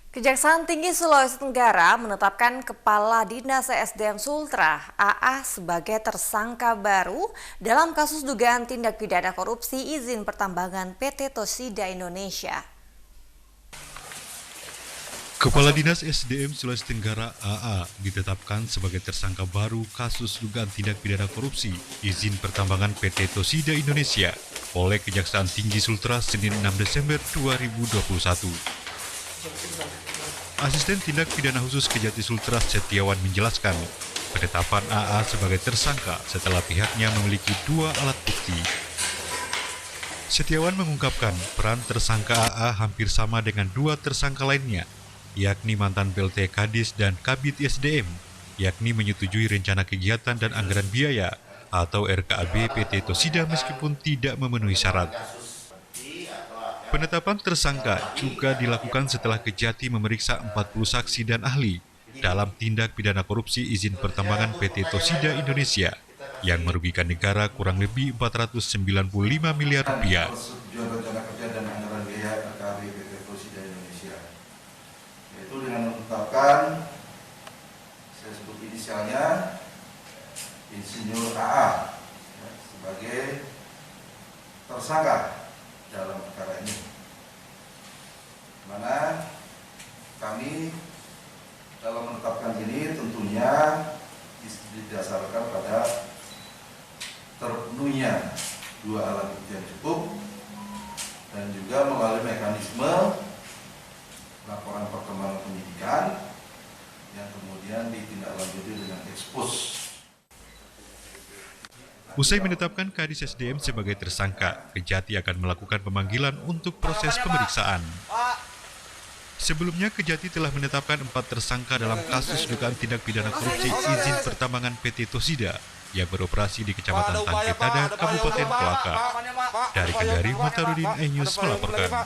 Kejaksaan Tinggi Sulawesi Tenggara menetapkan Kepala Dinas ESDM Sultra AA sebagai tersangka baru dalam kasus dugaan tindak pidana korupsi izin pertambangan PT Tosida Indonesia. Kepala Dinas SDM Sulawesi Tenggara AA ditetapkan sebagai tersangka baru kasus dugaan tindak pidana korupsi izin pertambangan PT Tosida Indonesia oleh Kejaksaan Tinggi Sultra Senin 6 Desember 2021. Asisten Tindak Pidana Khusus Kejati Sultra Setiawan menjelaskan, penetapan AA sebagai tersangka setelah pihaknya memiliki 2 alat bukti. Setiawan mengungkapkan peran tersangka AA hampir sama dengan 2 tersangka lainnya, yakni mantan PLT Kadis dan Kabid SDM, yakni menyetujui rencana kegiatan dan anggaran biaya atau RKAB PT Tosida meskipun tidak memenuhi syarat. Penetapan tersangka juga dilakukan setelah Kejati memeriksa 40 saksi dan ahli dalam tindak pidana korupsi izin pertambangan PT Tosida Indonesia yang merugikan negara kurang lebih 495 miliar rupiah. Yaitu dengan menetapkan, saya sebut inisialnya, Insinyur AA sebagai tersangka dalam perkara ini, mana kami dalam menetapkan ini tentunya didasarkan pada terpenuhinya 2 alat bukti yang cukup dan juga melalui mekanisme laporan perkembangan penyidikan yang kemudian ditindaklanjuti dengan ekspos. Usai menetapkan Kadis SDM sebagai tersangka, Kejati akan melakukan pemanggilan untuk proses pemeriksaan. Sebelumnya, Kejati telah menetapkan 4 tersangka dalam kasus dugaan tindak pidana korupsi izin pertambangan PT Tosida yang beroperasi di Kecamatan Tangketada, Kabupaten Kolaka. Dari Kendari, Matarudin, iNews melaporkan.